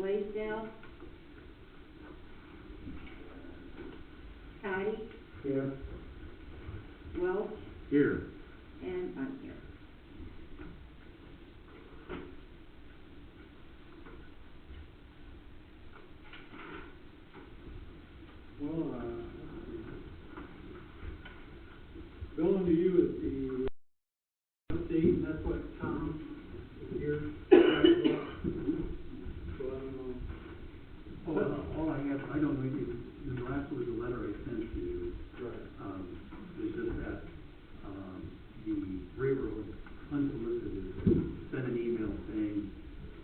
Blaisdell, Scotty, Here. Welch, Here. and I'm here. Well, going to you is the update, and that's what Tom is here. So I don't know. All I have, I don't know anything, the last was a letter I sent to you. Right. It's just that, the railroad unsolicited sent an email saying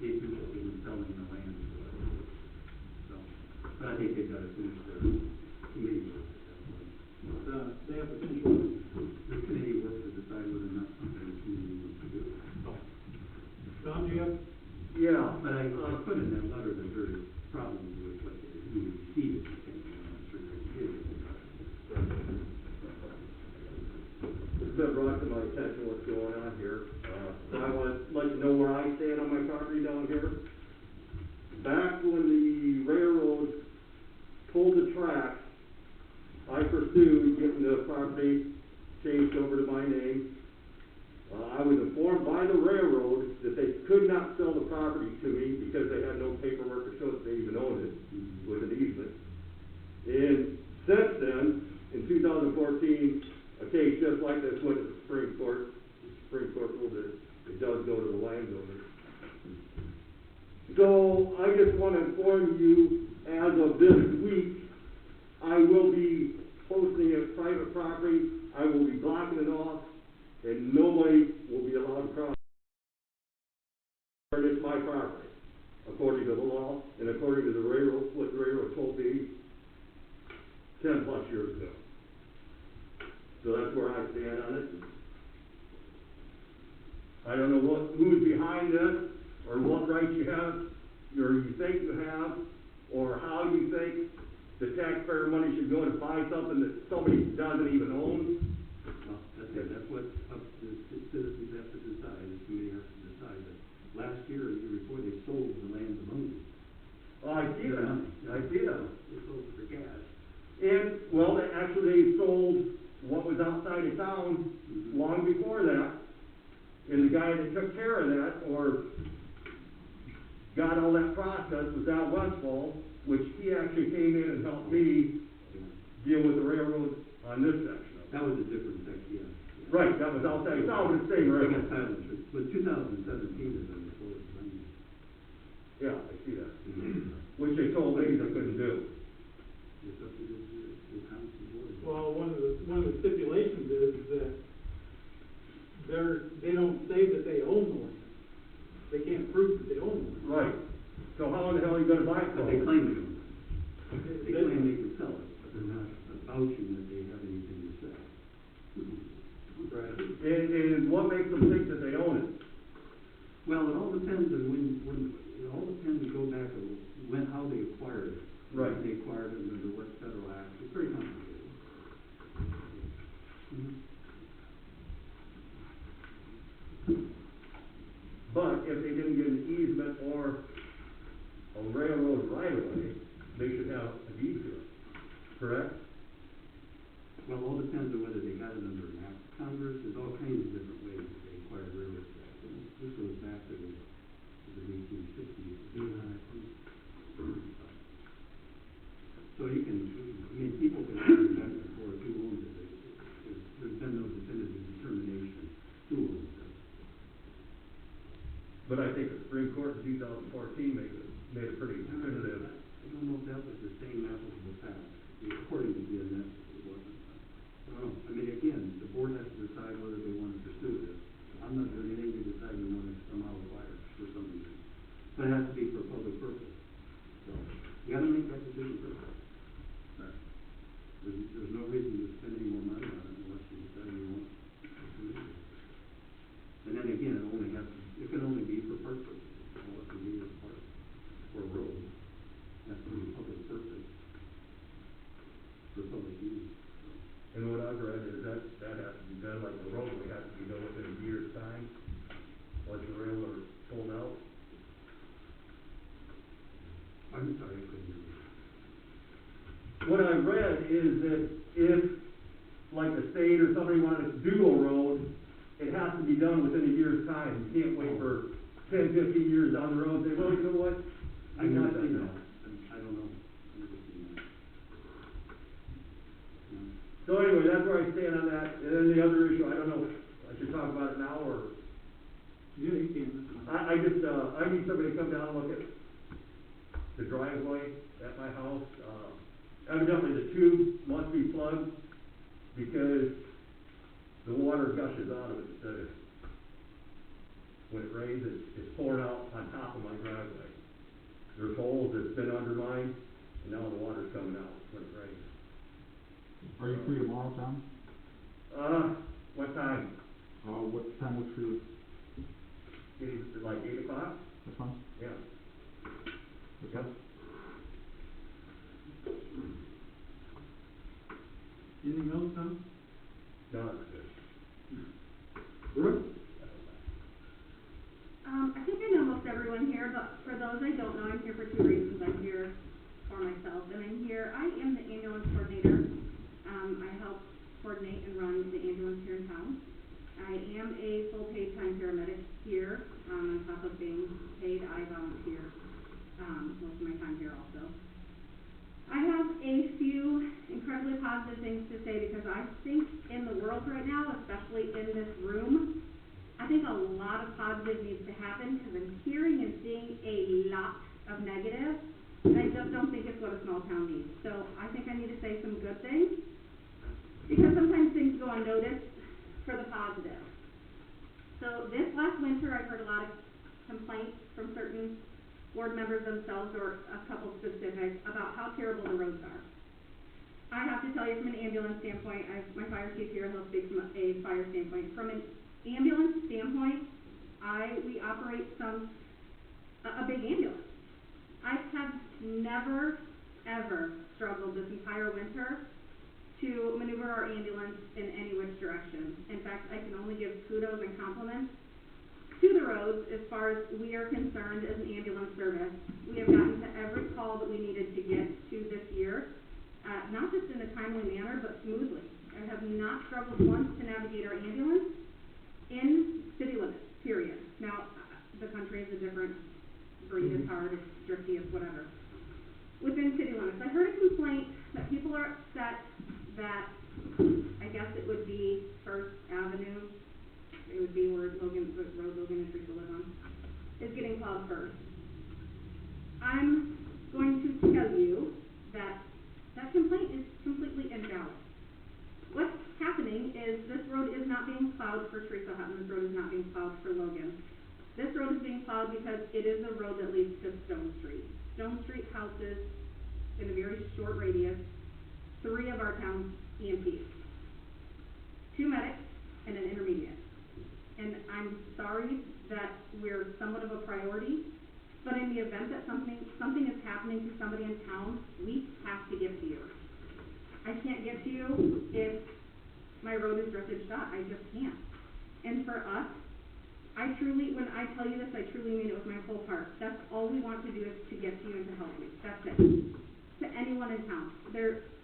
they'd be interested in selling the land. So, but I think they've got to finish their committee work at that point. They have to finish what? The committee work to decide whether or not something the community wants to do. Tom, do you have? Yeah, but I put in that letter that there is problems with what you received. I think, I'm not sure they did. It's been brought to my attention what's going on here. So I want to let you know where I stand on my property down here. Back when the railroad pulled the tracks, I pursued getting the property changed over to my name. I was informed by the railroad that they could not sell the property to me because they had no paperwork to show that they even owned it with an easement. And since then, in 2014, a case just like this went to the Supreme Court. The Supreme Court ruled that it does go to the landowner. So I just want to inform you, as of this week, I will be posting a private property. I will be blocking it off, and nobody will be allowed to cross. It's my property, according to the law, and according to the railroad, what the railroad told me 10 plus years ago. So that's where I stand on it. I don't know who's behind this, or what rights you have, or you think you have, or how you think the taxpayer money should go to buy something that somebody doesn't even own. Well, that's it. That's what the citizens have to decide. The committee has to decide. But last year, the year before, they sold the land to Moody. Oh, I see that. I see that. They sold it for gas. And, well, they sold what was outside of town long before that. And the guy that took care of that, or got all that process, was Al Westfall, which he actually came in and helped me deal with the railroad on this section. That was a different section, yeah. Right, that was outside of town, but the same They railroad. got silent, but 2017 is when they sold it. Yeah, I see that. Which they told me they couldn't do. It's up to the council board. Well, one of the stipulations is that they don't say that they own the land. They can't prove that they own the land. Right. So how in the hell are you gonna buy it But from? they claim they own it. They claim they can sell it, but they're not vouching that they have anything to sell. Right. And what makes them think that they own it? Well, it all depends on when it all depends to go back on how they acquired it. Right. When they acquired it under what federal act. It's very complicated. But if they didn't get an easement or a railroad right of way, they should have a deed to it, correct? Well, it all depends on whether they got it under an act of Congress. There's all kinds of different ways that they acquired railroad tracks. And this goes back to the 1860s. So you can, I mean, people can argue back and forth who owns it. There's been no definitive determination who owns it. But I think the Supreme Court in 2014 made it pretty definitive. I don't know if that was the same applicable fact. According to DNS, it wasn't. I don't know. I mean, again, the board has to decide whether they want to pursue this. I'm not doing anything to decide we want to somehow acquire it for some reason. But it has to be for a public purpose. So, you gotta make that decision first. There's no reason to spend any more money on it unless you decide you want to pursue it. And then again, it can only be for park purposes. All it can be is park or road. That's for the public purpose. For public use. And what I've read is that has to be done like the roadway has to be done within a year's time, once the railroad is pulled out. like the state or somebody wanted to do a road, it has to be done within a year's time. You can't wait for 10, 15 years down the road and say, well, you know what? I've We've never not done seen that. that. I don't know. I've never seen that. No. So anyway, that's where I stand on that. And then the other issue, I don't know, I should talk about it now, or Yeah, you can. I just, I need somebody to come down and look at the driveway at my house. Evidently the tube must be plugged because the water gushes out of it instead of, when it rains, it's pouring out on top of my driveway. There's holes that's been undermined, and now the water's coming out when it rains. Are you free tomorrow, Tom? What time? What time works for you? Is it like 8 o'clock? That's fine. Yeah. That's Yep. fine. Anything else, Tom? No, that's good. Brooke? I think I know most everyone here, but for those I don't know, I'm here for two reasons. I'm here for myself, and I am the ambulance coordinator. I help coordinate and run the ambulance here in town. I am a full paid time paramedic here. On top of being paid, I volunteer most of my time here also. I have a few incredibly positive things to say because I think in the world right now, especially in this room, I think a lot of positive needs to happen because I'm hearing and seeing a lot of negative, and I just don't think it's what a small town needs. So I think I need to say some good things because sometimes things go unnoticed for the positive. So this last winter, I've heard a lot of complaints from certain board members themselves or a couple specific about how terrible the roads are. I have to tell you from an ambulance standpoint, my fire chief here, he'll speak from a fire standpoint. From an ambulance standpoint, we operate a big ambulance. I have never, ever struggled this entire winter to maneuver our ambulance in any which direction. In fact, I can only give kudos and compliments to the roads as far as we are concerned as an ambulance service. We have gotten to every call that we needed to get to this year, not just in a timely manner, but smoothly. I have not struggled once to navigate our ambulance in city limits, period. Now, the country is a different breed, it's hard, it's tricky, it's whatever. Within city limits, I heard a complaint that people are upset that, I guess it would be First Avenue, it would be where road Logan and Teresa live on, is getting plowed first. I'm going to tell you that that complaint is completely invalid. What's happening is this road is not being plowed for Teresa Hutton, this road is not being plowed for Logan. This road is being plowed because it is the road that leads to Stone Street. Stone Street houses, in a very short radius, 3 of our town's EMTs, 2 medics, and an intermediate. And I'm sorry that we're somewhat of a priority, but in the event that something is happening to somebody in town, we have to get to you. I can't get to you if my road is drifted shut. I just can't. And for us, when I tell you this, I truly mean it with my whole heart. That's all we want to do is to get to you and to help you. That's it. To anyone in town.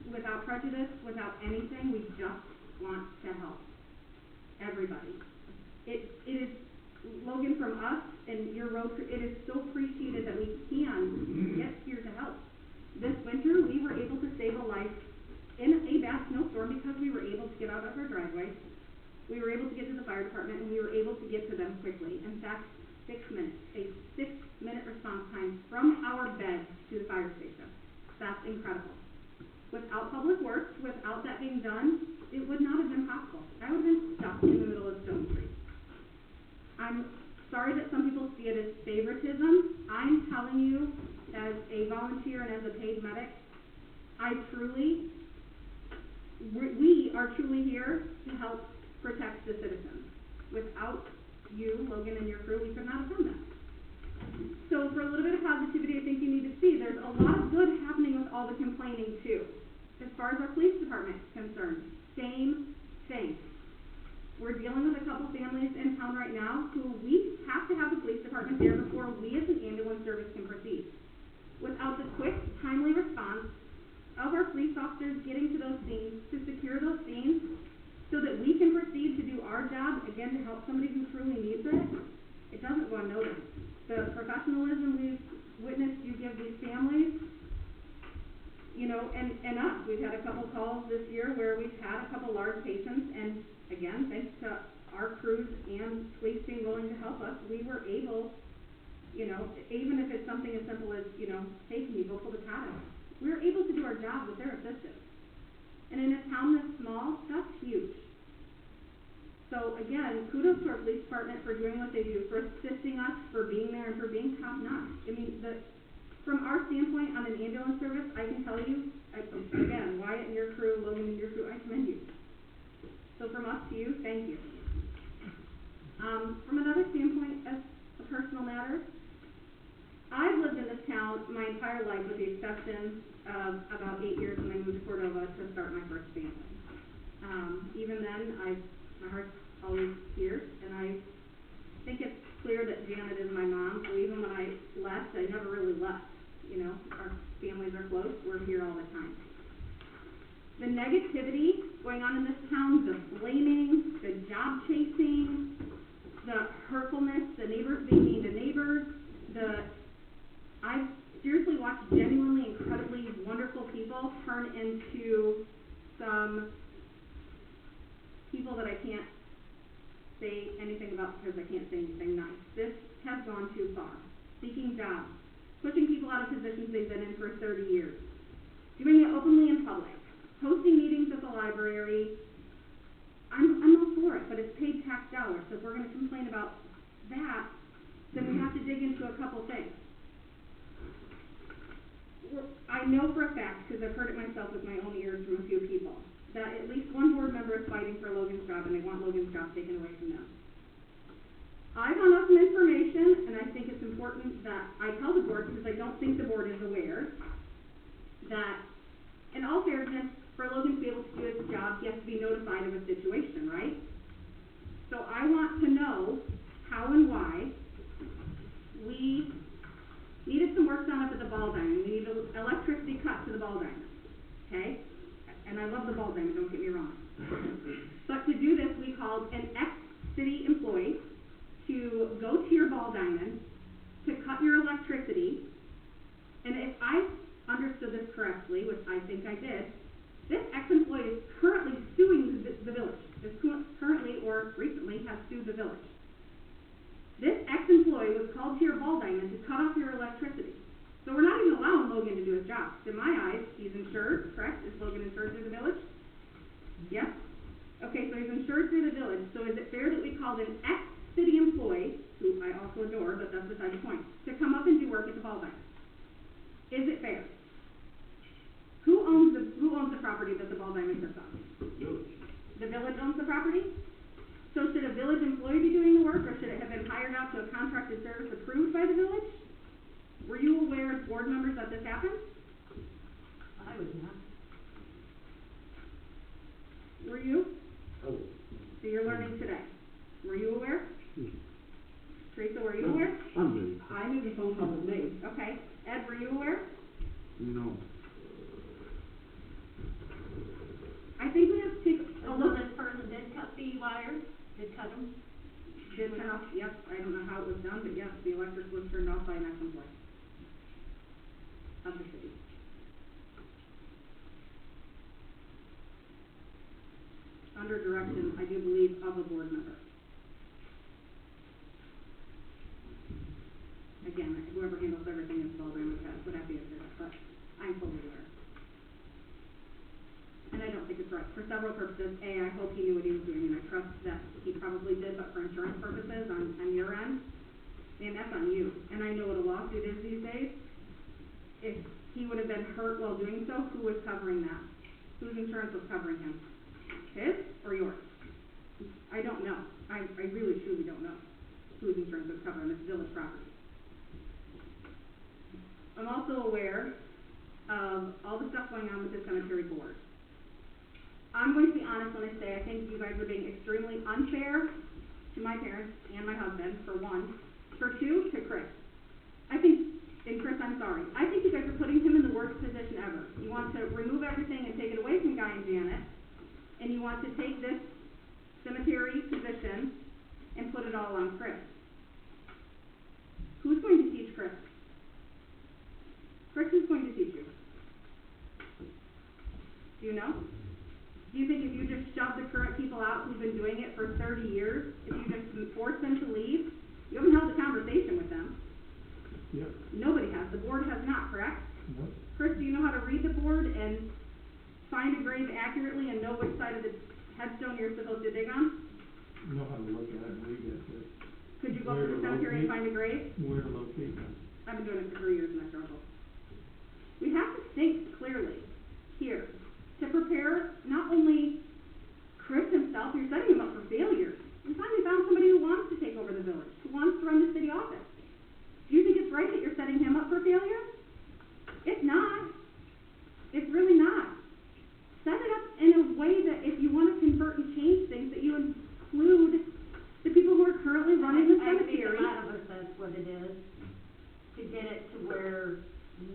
Without prejudice, without anything, we just want to help everybody. It is, Logan, from us and your road crew, it is so appreciated that we can get here to help. This winter, we were able to save a life in a bad snowstorm because we were able to get out of our driveway. We were able to get to the fire department, and we were able to get to them quickly. In fact, 6 minutes, a 6-minute response time from our bed to the fire station. That's incredible. Without public works, without that being done, it would not have been possible. I would have been stuck in the middle of Stone Street. I'm sorry that some people see it as favoritism. I'm telling you, as a volunteer and as a paid medic, we are truly here to help protect the citizens. Without you, Logan, and your crew, we could not have done that. So for a little bit of positivity, I think you need to see there's a lot of good happening with all the complaining too. As far as our police department is concerned, same thing. We're dealing with a couple families in town right now who we have to have the police department there before we as an ambulance service can proceed. Without the quick, timely response of our police officers getting to those scenes to secure those scenes, us, we were able, you know, even if it's something as simple as, you know, hey, can you go pull the cat out? We were able to do our job with their assistance. And in a town this small, that's huge. So again, kudos to our police department for doing what they do, for assisting us, for being there, and for being top-notch. I mean, from our standpoint on an ambulance service, I can tell you, again, Wyatt and your crew, Logan and your crew, I commend you. So from us to you, thank you. From another standpoint, as a personal matter, I've lived in this town my entire life with the exception of about 8 years when I moved to Cordova to start my first family. Even then, my heart's always here, and I think it's clear that Janet is my mom, so even when I left, I never really left. You know, our families are close, we're here all the time. The negativity going on in this town, the blaming, the job chasing, the hurtfulness, the neighbors being mean to neighbors, I've seriously watched genuinely incredibly wonderful people turn into some people that I can't say anything about because I can't say anything nice. This has gone too far. Seeking jobs, pushing people out of positions they've been in for 30 years, doing it openly in public, hosting meetings at the library. I'm all for it, but it's paid tax dollars, so if we're going to complain about that, then we have to dig into a couple things. I know for a fact, because I've heard it myself with my own ears from a few people, that at least one board member is fighting for Logan's job, and they want Logan's job taken away from them. I found out some information, and I think it's important that I tell the board, because I don't think the board is aware, that in all fairness, for Logan to be able to do his job, he has to be notified of a situation, right? So I want to know how and why we needed some work done up at the ball diamond. We needed electricity cut to the ball diamond, okay? And I love the ball diamond, don't get me wrong. But to do this, we called an ex-city employee to go to your ball diamond to cut your electricity. And if I understood this correctly, which I think I did, this ex-employee is currently suing the village. Is currently or recently has sued the village. This ex-employee was called to your ball diamond to cut off your electricity. So we're not even allowing Logan to do his job. In my eyes, he's insured, correct? Is Logan insured through the village? Yes? Okay, so he's insured through the village. So is it fair that we called an ex-city employee, who I also adore, but that's beside the point, to come up and do work at the ball diamond? Is it fair? Who owns the property that the ball diamond sits on? The village owns the property? So should a village employee be doing the work, or should it have been hired out to a contracted service approved by the village? Were you aware as board members that this happened? I was not. Were you? Oh. So you're learning today. Were you aware? Teresa, were you aware? I'm ready. I knew the phone call was made. Okay. Ed, were you aware? No. I think we have to take a So look. this person did cut the wires, did cut them? Did turn off, yes, I don't know how it was done, but yes, the electric was turned off by an ex-employee of the city. Under direction, I do believe, of a board member. Again, whoever handles everything is Albany would have to answer that, but I'm fully aware. And I don't think it's right, for several purposes. A, I hope he knew what he was doing, and I trust that he probably did, but for insurance purposes on your end, and that's on you. And I know what a lawsuit is these days. If he would have been hurt while doing so, who was covering that? Whose insurance was covering him? His or yours? I don't know. I really truly don't know whose insurance was covering this village property. I'm also aware of all the stuff going on with the cemetery board. I'm going to be honest when I say I think you guys are being extremely unfair to my parents and my husband, for one. For two, to Chris. I think, and Chris, I'm sorry, I think you guys are putting him in the worst position ever. You want to remove everything and take it away from Guy and Janet, and you want to take this cemetery position and put it all on Chris. Who's going to teach Chris? Chris is going to teach you. Do you know? Do you think if you just shove the current people out who've been doing it for 30 years, if you just force them to leave, you have board and find a grave accurately and know which side of the headstone you're supposed to dig on? Know how to look at it and read it, but Could you go to the Where to cemetery and locate? find a grave? where to locate that? I've been doing it for 3 years and I struggle. We have to think clearly here to prepare not only Chris himself, you're setting him up for failure. We finally found somebody who wants to take over the village, who wants to run the city office. Do you think it's right that you're setting him up for failure? It's not. It's really not. Set it up in a way that if you want to convert and change things, that you include the people who are currently running the cemetery. I think a lot of us, that's what it is, to get it to where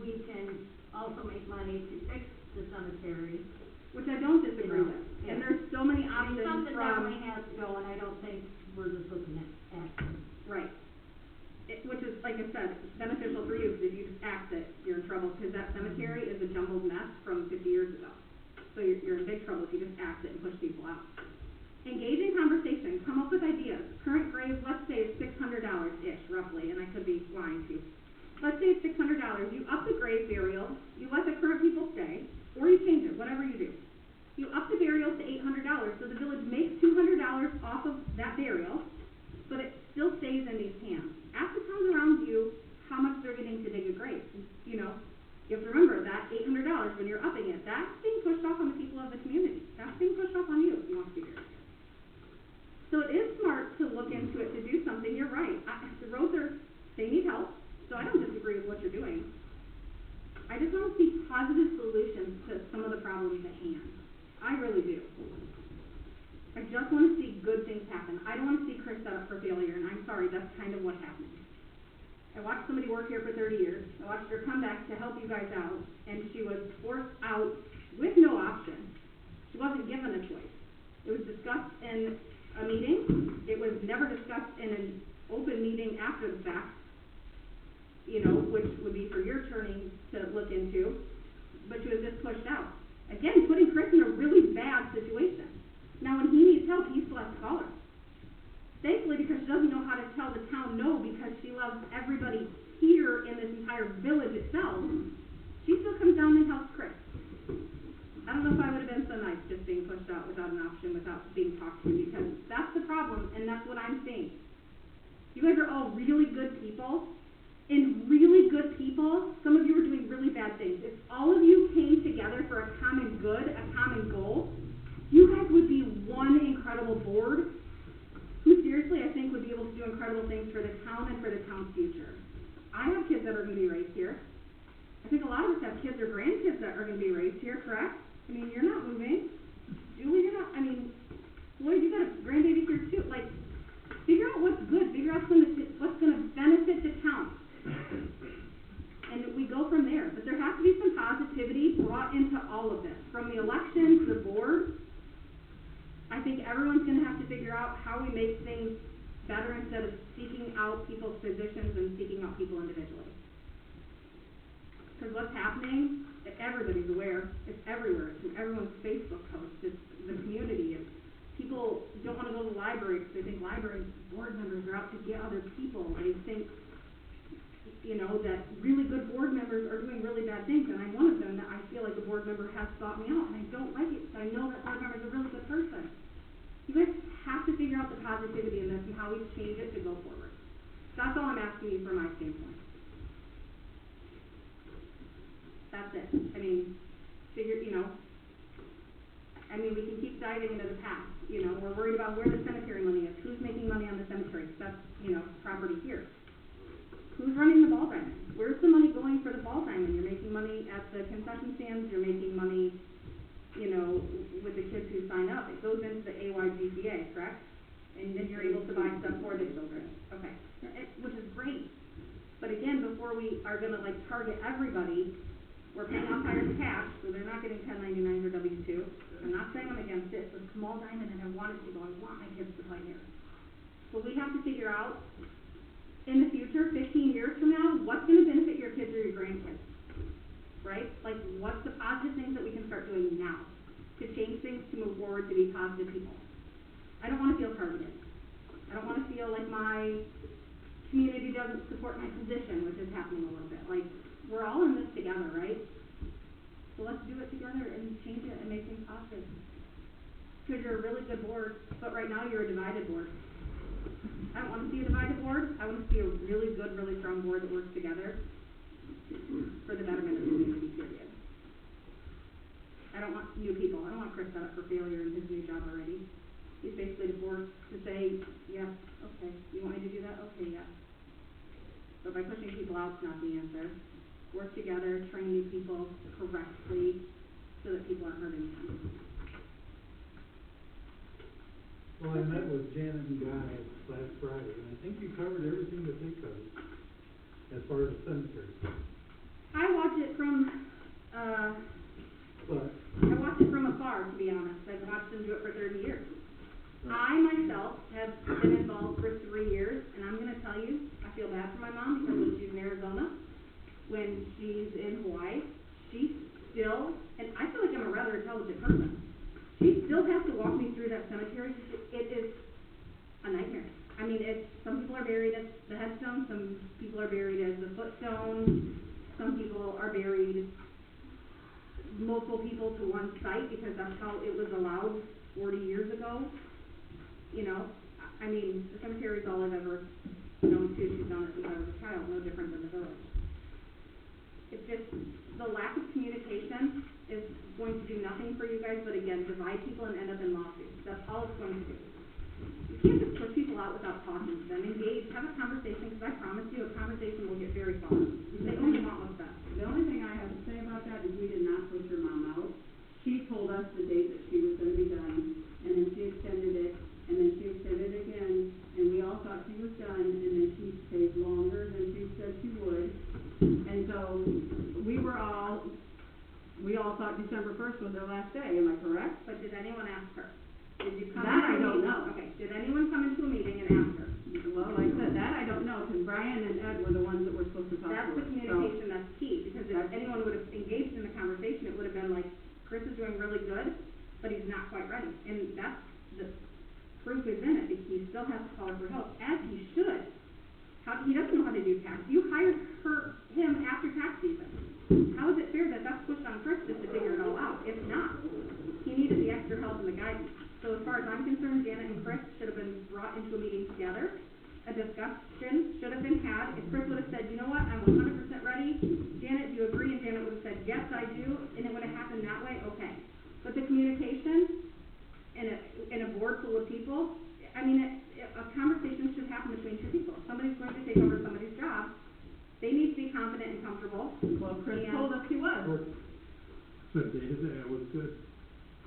we can also make money to fix the cemetery. Which I don't disagree with. Yeah. And there's so many I mean, options something from, definitely has to go, and I don't think we're just looking at action. right. Which is, like I said, beneficial for you, because if you just act it, you're in trouble, because that cemetery is a jumbled mess from 50 years ago. So you're in big trouble if you just act it and push people out. Engage in conversation, come up with ideas. Current grave, let's say, is $600-ish, roughly, and I could be lying too. Let's say it's $600. You up the grave burial, you let the current people stay, or you change it, whatever you do. You up the burial to $800, so the village makes $200 off of that burial, but it still stays in these hands. Ask the towns around you how much they're getting to dig a grave. You know, you have to remember that $800 when you're upping it, that's being pushed off on the people of the community. That's being pushed off on you if you want to be buried here. So it is smart to look into it, to do something. You're right. The roads they need help, so I don't disagree with what you're doing. I just want to see positive solutions to some of the problems at hand. I really do. I just want to see good things happen. I don't want to see Chris set up for failure, and I'm sorry, that's kind of what happened. I watched somebody work here for 30 years. I watched her come back to help you guys out, and she was forced out with no option. She wasn't given a choice. It was discussed in a meeting. It was never discussed in an open meeting after the fact, you know, which would be for your attorney to look into, but she was just pushed out. Again, putting Chris in a really bad situation. Now, when he needs help, he still has to call her. Thankfully, because she doesn't know how to tell the town no because she loves everybody here in this entire village itself, she still comes down and helps Chris. I don't know if I would have been so nice just being pushed out without an option, without being talked to, because that's the problem, and that's what I'm seeing. You guys are all really good people, and really good people, some of you are doing really bad things. If all of you came together for a common good, a common goal, you guys would be one incredible board who seriously I think would be able to do incredible things for the town and for the town's future. I have kids that are going to be raised here. I think a lot of us have kids or grandkids that are going to be raised here, correct? I mean, you're not moving. Julie, you're not, I mean, Lloyd, you got a grandbaby here too. Like, figure out what's good. Figure out what's going to benefit the town. And we go from there. But there has to be some positivity brought into all of this. From the election to the board, I think everyone's going to have to figure out how we make things better instead of seeking out people's positions and seeking out people individually. Because what's happening, everybody's aware. It's everywhere. It's in everyone's Facebook posts. It's the community. It's people don't want to go to the library because they think library board members are out to get other people. They think, you know, that really good board members are doing really bad things, and I'm one of them that I feel like a board member has sought me out, and I don't like it because I know that board member is a really good person. You guys have to figure out the positivity in this and how we change it to go forward. That's all I'm asking you from my standpoint. That's it. I mean, we can keep diving into the past. You know, we're worried about where the cemetery money is, who's making money on the cemetery, because that's, you know, property here. Who's running the ball diamond? Where's the money going for the ball diamond? You're making money at the concession stands, you're making money, you know, with the kids who sign up. It goes into the AYGCA, correct? And then you're able to buy stuff for the children. Okay, which is great. But again, before we are going to, like, target everybody, we're paying umpires cash, so they're not getting 1099s or W-2. I'm not saying I'm against it. It's a small diamond, and I want it to go. I want my kids to play here. So we have to figure out, in the future, 15 years from now, what's going to benefit your kids or your grandkids, right? Like, what's the positive things that we can start doing now to change things, to move forward, to be positive people? I don't want to feel targeted. I don't want to feel like my community doesn't support my position, which is happening a little bit. Like, we're all in this together, right? So let's do it together and change it and make things positive. Because you're a really good board, but right now you're a divided board. I don't want to see a divided board. I want to see a really good, really strong board that works together for the betterment of the community, period. I don't want new people. I don't want Chris set up for failure in his new job already. He's basically the board to say, yeah, okay, you want me to do that? Okay, yeah. But by pushing people out, it's not the answer. Work together, train new people correctly so that people aren't hurting them. Well, I met with Janet and Guy last Friday, and I think you covered everything that they covered as far as the cemetery. I watch it from afar, to be honest. I've watched them do it for 30 years. I myself have been involved for 3 years, and I'm going to tell you, I feel bad for my mom because when she's in Arizona, when she's in Hawaii, she still, and I feel like I'm a rather intelligent person, she still has to walk me through that cemetery. It is a nightmare. I mean, some people are buried at the headstone, some people are buried as the footstone, some people are buried multiple people to one site because that's how it was allowed 40 years ago. You know, I mean, the cemetery is all I've ever known too. She's done it since I was a child, no different than the village. It's just the lack of communication is going to do nothing for you guys, but again, divide people and end up in lawsuits. That's all it's going to do. You can't just push people out without talking to them. Engage, have a conversation, because I promise you, a conversation will get very far. They only want what's best. The only thing I have to say about that is we did not push your mom out. She told us the date that she was going to be done, and then she extended it, and then she extended it again, and we all thought she was done, and then she stayed longer than she said she would. And so we all thought December 1st was her last day, am I correct? But did anyone ask her? Did you come That into a I don't meeting? know. Okay, did anyone come into a meeting and ask her? Well, like I said, that I don't know, because Brian and Ed were the ones that were supposed to talk to her. That's the communication that's key, because if anyone would have engaged in the conversation, it would have been like, Chris is doing really good, but he's not quite ready. And that's the proof is in it, because he still has to call her for help, as he should. He doesn't know how to do tax. You hired him after tax season. How is it fair that that's pushed on Chris just to figure it all out? If not, he needed the extra help and the guidance. So as far as I'm concerned, Janet and Chris should have been brought into a meeting together. A discussion should have been had. If Chris would have said, you know what, I'm 100% ready, Janet, do you agree? And Janet would have said, yes, I do, and it would have happened that way, okay. But the communication in a board full of people, I mean, a conversation should happen between two people. If somebody's going to take over somebody's job, they need to be confident and comfortable. Well, Chris told us he was. But day to day, it was good.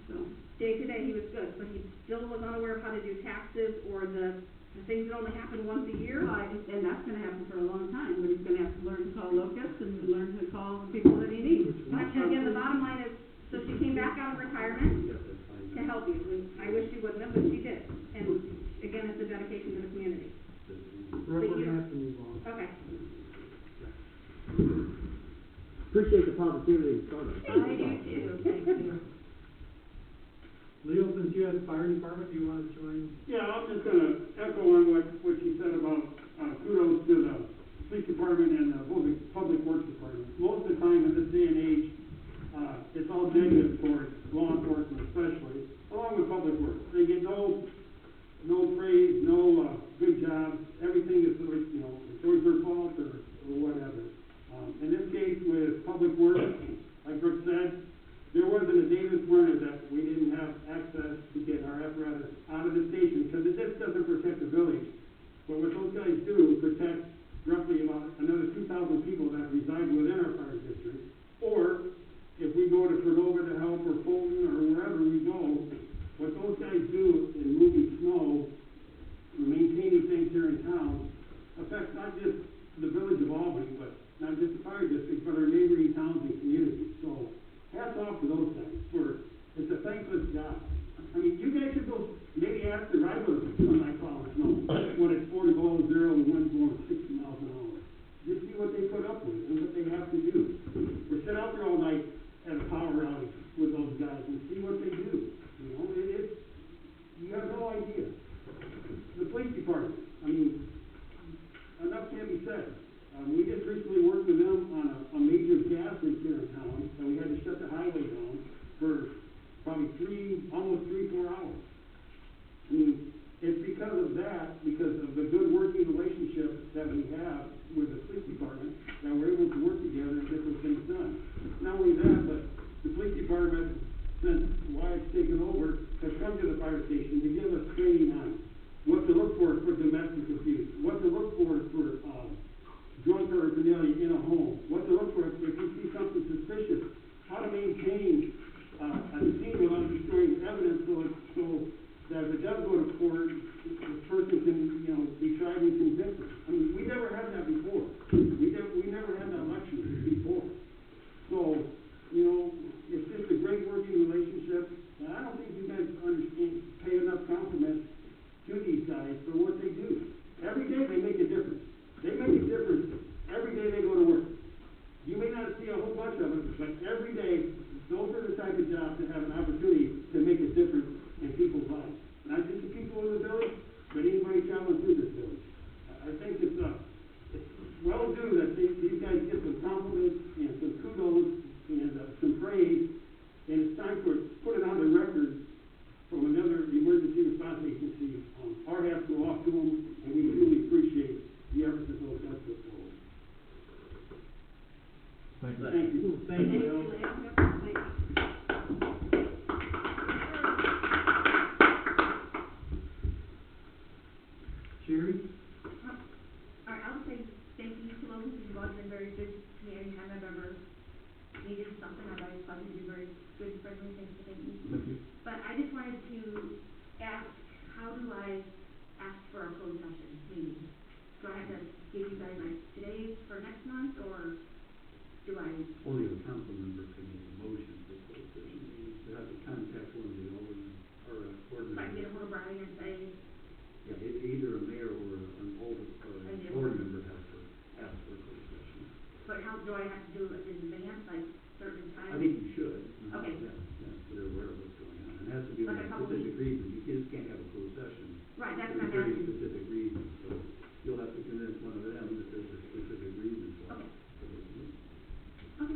So, Day to day, he was good, but he still was unaware of how to do taxes or the things that only happen once a year. well, and that's going to happen for a long time, but he's going to have to learn to call locusts and learn to call the people that he needs. And again, the bottom line is, so she came back out of retirement to help you. And I wish she wouldn't have, but she did. And again, it's a dedication to the community. We're gonna have to move on. Okay. Appreciate the positivity in front of us. I do too, thank you. Leo, since you had the fire department, do you want to join? Yeah, I'm just gonna echo on what you said about, kudos to the police department and the public works department. Most of the time in this day and age, it's all negative towards law enforcement especially, along with public works. They get no praise, no, good job, everything is, you know, it's always their fault or whatever. In this case with public works, like Rick said, there wasn't a day this winter that we didn't have access to get our apparatus out of the station, because it just doesn't protect the village. But what those guys do, protect roughly about another 2,000 people that reside within our fire district. Or, if we go to Cordova to help, or Fulton, or wherever we go, what those guys do in moving snow, and maintaining things here in town, affects not just the village of Albany, but not just the fire district, but our neighboring towns and communities. So, hats off to those guys it's a thankless job. I mean, you guys should go maybe after I was when I saw the snow, when it's 40 below zero and one's going 60 miles an hour. Just see what they put up with and what they have to do. Or sit out there all night at a power outage with those guys and see what they do. You know, you have no idea. The police department, I mean, enough can be said. We just recently worked with them on a major gas leak here in town, and we had to shut the high station to give us training on what to look for domestic abuse, what to look for drug paraphernalia in a home, what to look for if you see something suspicious, how to maintain a scene without destroying evidence so that if it does go to court, the person can, be tried and convicted. I mean, we never had that before. We never had that luxury before. So, it's just a great working relationship, and I don't think you guys pay enough compliments to these guys for what they do. Every day they make a difference. They make a difference every day they go to work. You may not see a whole bunch of it, but every day, those are the type of jobs that have an opportunity to make a difference in people's lives. Not just the people in the village, but anybody traveling through this village. I think it's well due that these guys get some compliments and some kudos and some praise, and it's time to put it on the record from another emergency response agency. Our hats go off to them, and we really appreciate the efforts that those guys put forward. Thank you. Thank you. Sherry? All right, I'll say thank you to those who've both been very good to me anytime I've ever needed something. I've always found you to be very good, friendly, thank you. Thank you. But I just wanted to ask, how do I ask for a closed session meeting? Do I have to give you guys like today for next month, or do I? Only a council member can make a motion for closed session meetings. You have to contact one of the aldermen or a board If I member. get a hold of Brian and say, Yeah, either a mayor or an alder or a board member has to ask for a closed session. but how do I have to do it in advance, like certain time? I think you should. Okay. Yeah, so they're aware of what's going on. And it has to be Like for a couple specific reason. You just can't have a closed session. Right, that's for what I'm very asking. specific reasons. So you'll have to convince one of them that there's a specific reason for Okay. it. for this meeting. Okay.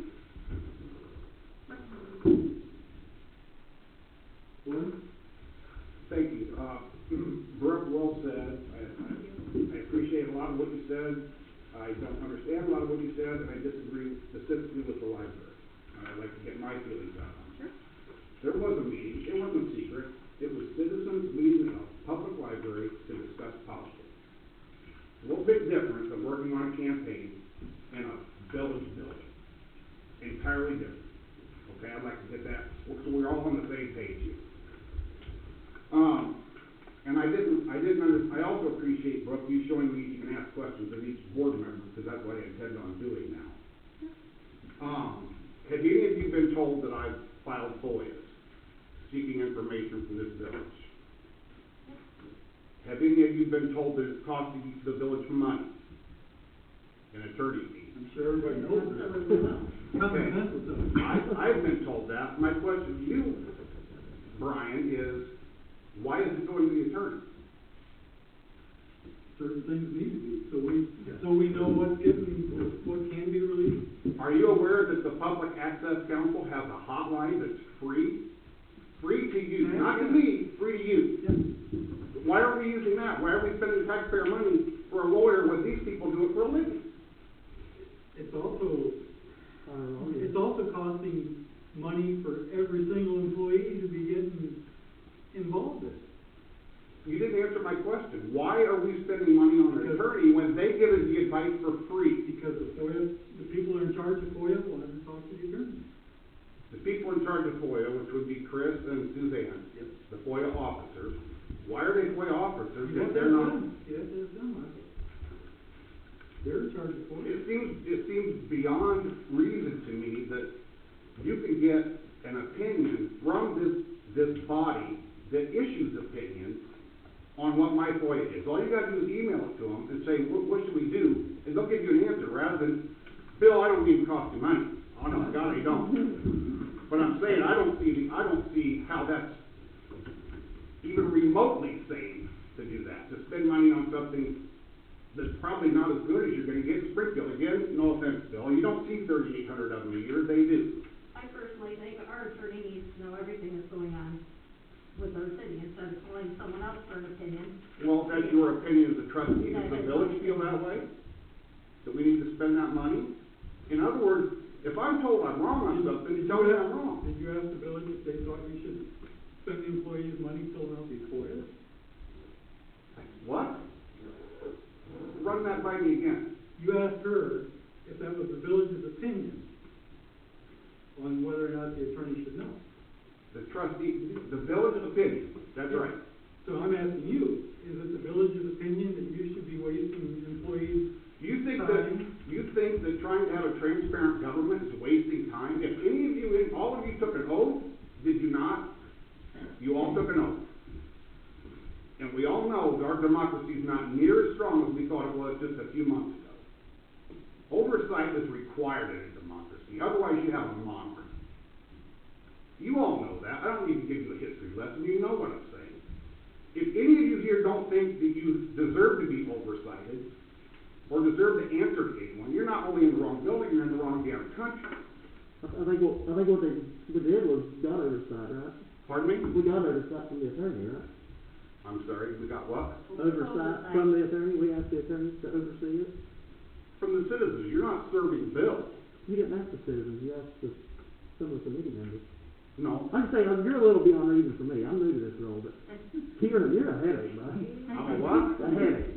Gordon? Thank you. Brooke, well said. I appreciate a lot of what you said. I don't understand a lot of what you said, and I disagree specifically with the library. I'd like to get my feelings out on it. Sure. There was a meeting. It wasn't secret. It was citizens meeting in a public library to discuss politics. A little bit different than working on a campaign in a village building. Entirely different. Okay, I'd like to get that, so we're all on the same page here. And I also appreciate, Brooke, you showing me you can ask questions of each board member, because that's what I intend on doing now. Have any of you been told that I've filed FOIAs, seeking information from this village? Have any of you been told that it's costing the village money in attorney fees? I'm sure everybody knows that. Common sense with them. I've been told that. My question to you, Brian, is why is it going to the attorney? Certain things need to be, so we know what's given, what can be released. Are you aware that the Public Access Council has a hotline that's free? Free to you, not to me, free to you. Yeah. Why aren't we using that? Why are we spending taxpayer money for a lawyer when these people do it for a living? It's also costing money for every single employee to be getting involved in it. You didn't answer my question. Why are we spending money on an attorney when they give us the advice for free? Because the people in charge of FOIA will have to talk to the attorney. The people in charge of FOIA, which would be Chris and Suzanne, the FOIA officers, why are they FOIA officers if they're not? Yes, it's them, I think. They're in charge of FOIA. It seems beyond reason to me that you can get an opinion from this body that issues opinions on what my FOIA is. All you gotta do is email it to them and say, what should we do? And they'll give you an answer rather than, Bill, I don't need to cost you money. Oh, no, God, I don't. But I'm saying, I don't see how that's even remotely safe to do that, to spend money on something that's probably not as good as you're gonna get in Springfield. Again, no offense, Bill, you don't see 3,800 of them a year, they do. I personally think our attorney needs to know everything that's going on with our city instead of calling someone else for an opinion. Well, that's your opinion as a trustee. Does the village feel that way? That we need to spend that money? In other words, if I'm told I'm wrong on something, tell me I'm wrong. Did you ask the village if they thought you should spend the employee's money filling out these FOIAs? What? Run that by me again. You asked her if that was the village's opinion on whether or not the attorney should know. The trustee, the village's opinion, that's right. So I'm asking you, is it the village's opinion that you should be wasting employees' Do you think time? that trying to have a transparent government is wasting time? If any of you, all of you took an oath, did you not? You all took an oath. And we all know that our democracy is not near as strong as we thought it was just a few months ago. Oversight is required in a democracy, otherwise you have a monarchy. You all know that. I don't need to give you a history lesson. You know what I'm saying. If any of you here don't think that you deserve to be oversighted or deserve to answer to anyone, you're not only in the wrong building, you're in the wrong damn country. I think what they did was got oversight, right? Pardon me? We got oversight from the attorney, right? I'm sorry, we got what? Oversight from the attorney, we asked the attorney to oversee it. From the citizens. You're not serving bills. You didn't ask the citizens, you asked some of the committee members. No. I'm saying, you're a little beyond reason for me, I'm new to this role, but Kieran, you're a headache, bud. I'm a what? A headache.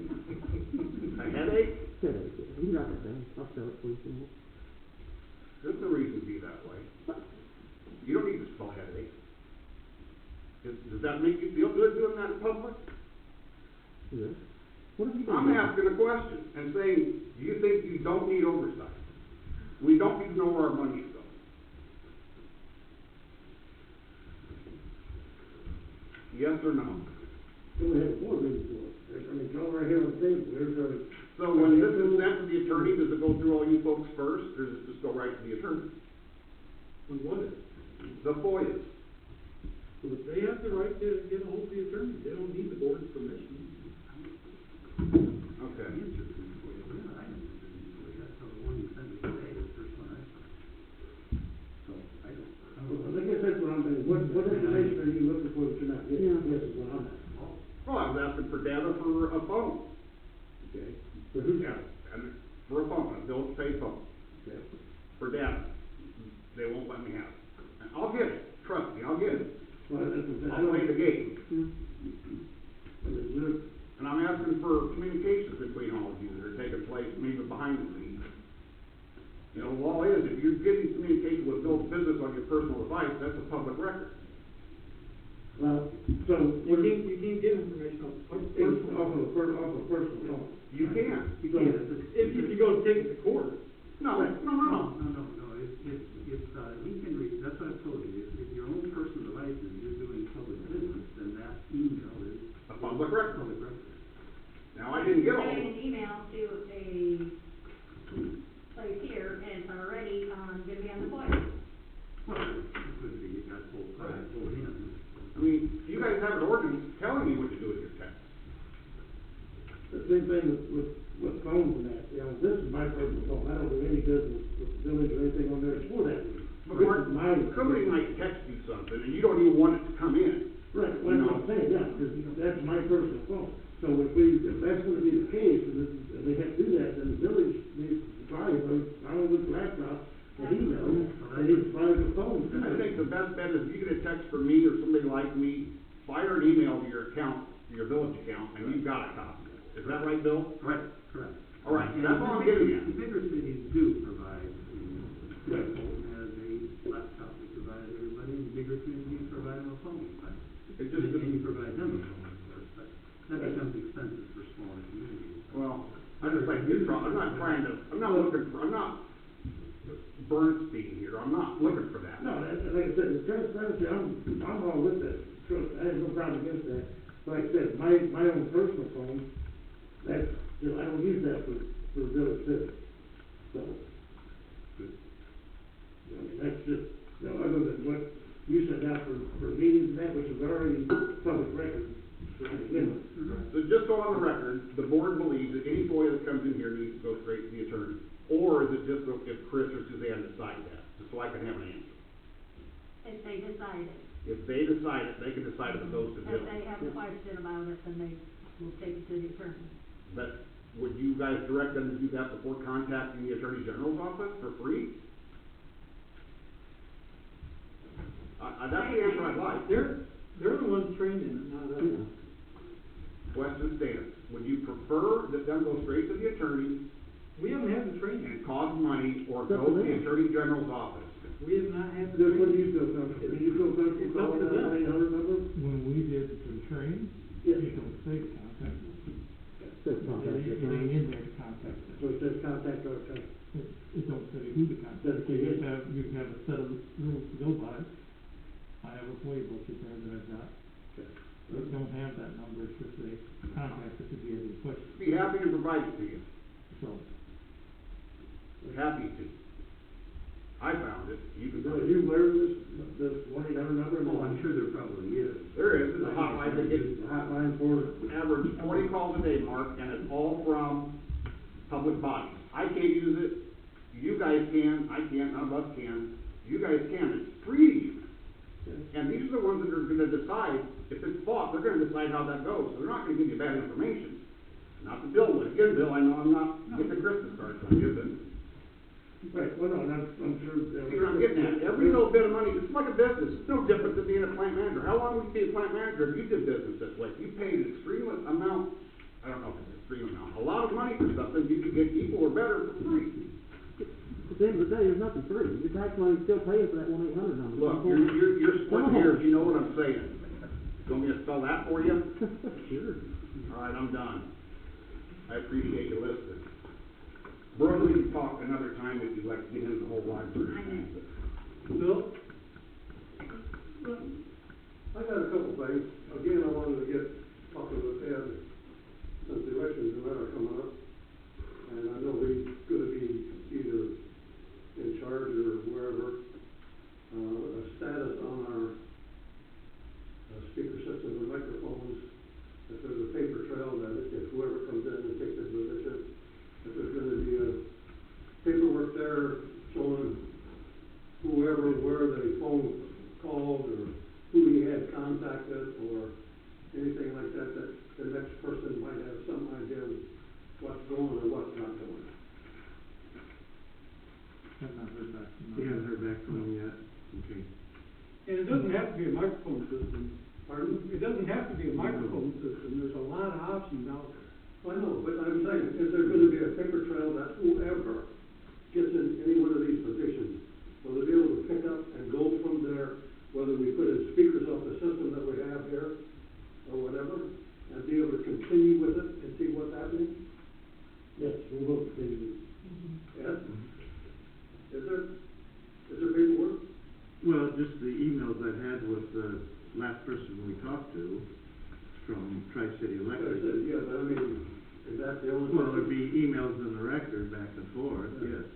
A headache? Headache, yeah. You can write that down, I'll spell it for you. Someone. There's no reason to be that way. You don't need to spell headache. Does that make you feel good doing that in public? Yeah. What have you done? I'm asking a question and saying, do you think you don't need oversight? We don't need to know where our money is going. Yes or no? So we have a board meeting for it. I mean, it's all right here on the table, there's a. So when this is sent to the attorney, does it go through all you folks first, or does it just go right to the attorney? And what is? The FOIAs. They have the right to get a hold of the attorney. They don't need the board's permission. Okay. I guess that's what I'm saying, what information are you looking for that you're not getting? Yeah. This is what I'm asking. Well, I was asking for data for a phone. Okay, for who's Yeah, and for a phone, a bill to pay phone. Okay. For data. They won't let me have it. And I'll get it. Trust me, I'll get it. Well, that's what I'll play the game. We're, And I'm asking for communications between all of you that are taking place, maybe behind the scenes. You know, the law is, if you're getting communication with Bill's business on your personal device, that's a public record. well, so. You can't get information on personal. Off of a personal phone. You can. You can't. If you go take it to court. No, no, no, no. He can read, that's what I've told you, if your own personal devices, you're doing public business, then that email is. A public record. Public record. Now, I didn't get all of Sending it. an email to a place here, and it's already, gonna be on the FOIA. Well, it could be, that's full, full in. I mean, you guys have an ordinance telling me what to do with your text. The same thing with phones and that, you know, this is my personal phone, I don't do any business with the village or anything on there for that. But This Mark, is my. somebody might text you something, and you don't even want it to come in. Right, well, that's what I'm saying, yeah, because that's my personal phone. So if that's gonna be the case, and they have to do that, then the village needs to supply it, not only with laptops, but email, they need to supply the phone. I think the best bet is you get a text from me or somebody like me, fire an email to your account, to your village account, and you've got a copy. Is that right, Bill? Correct, correct. All right, so that's all I'm getting at. The bigger cities do provide, Right. as a laptop we provide everybody, and bigger communities provide them a phone. But It just, and you provide them a phone, of course, but that becomes expensive for smaller communities. well, I just like this, I'm not trying to, I'm not looking for, I'm not Bernstein here, I'm not looking for that. No, like I said, the transparency, I'm all with that, trust, I have no problem against that. Like I said, my own personal phone, that's, you know, I don't use that for village business, so. Good. I mean, that's just, you know, other than what you sent out for meetings and that, which is already public record. to begin with. So just so on the record, the board believes that any FOIA that comes in here needs to go straight to the attorney? Or is it just if Chris or Suzanne decide that, just so I can have an answer? If they decide it. If they decide it, they can decide if it goes to If Bill. they have a question about it, then they will take it to the attorney. But would you guys direct them to do that before contacting the Attorney General's office for free? That's the answer I'd like. There They're the ones training it, not us. Yeah. Question stands, would you prefer that them go straight to the attorney We haven't had the training. and cost money, or It's up go to to the them. Attorney General's office? We have not had the Just what training. you feel comfortable, do you feel comfortable It's up calling to that them. 1-800 number? When we did the training, Yes. it don't say to contact us. Says contact It your ain't attorney. in there to contact us. So it says contact our attorney. It don't say who to contact. Doesn't say You who. have a set of rules to go by. I have a playbook in there that I've got. It don't have that number, it's just say contact us if you have any questions. Be happy to provide it to you, So, happy to. I found it, you can. Are you aware of this 1-800 number? Oh, I'm sure there probably is. There is, it's a hotline that gets The hotline for, average 20 calls a day, Mark, and it's all from public bodies. I can't use it, you guys can, I can't, none of us can, you guys can, it's free to use. And these are the ones that are gonna decide, if it's bought, they're gonna decide how that goes, so they're not gonna give you bad information. Not the bill, but again, Bill, I know I'm not getting the Christmas card from you, but right, well, no, I'm sure. see what I'm getting at, every little bit of money, it's like a business, it's no different than being a plant manager. How long would you be a plant manager if you did business this way? You paid an extreme amount, I don't know if it's an extreme amount, a lot of money for something you could get equal or better for free. At the end of the day, there's nothing free. Your tax money's still paying for that 1-800 number. Look, you're splitting hairs, you know what I'm saying. You want me to spell that for you? Sure. All right, I'm done. I appreciate you listening. Brooke, we can talk another time if you'd like to get into the whole library. Bill? I got a couple things. Again, I wanted to get talking with Ed, since the elections are coming up. And I know he's gonna be either in charge or wherever, a status on our speaker systems and microphones. If there's a paper trail that if whoever comes in and takes his position, if there's gonna be a paperwork there showing whoever, where the phone called, or who he had contacted, or anything like that, that the next person might have some idea of what's going or what's not going. I've not heard back from them. You haven't heard back from him yet? Okay. And it doesn't have to be a microphone system. Pardon? It doesn't have to be a microphone system, there's a lot of options out there. I know, but I'm saying, is there gonna be a paper trail that whoever gets in any one of these positions, will they be able to pick up and go from there, whether we put in speakers off the system that we have here, or whatever, and be able to continue with it and see what's happening? Yes, we will continue. Yes? Is there paperwork? Well, just the emails I've had with the last person we talked to from Tri-City Like I Electric. said, yeah, but I mean, is that the only? Well, there'd be emails in the record back and forth, yes.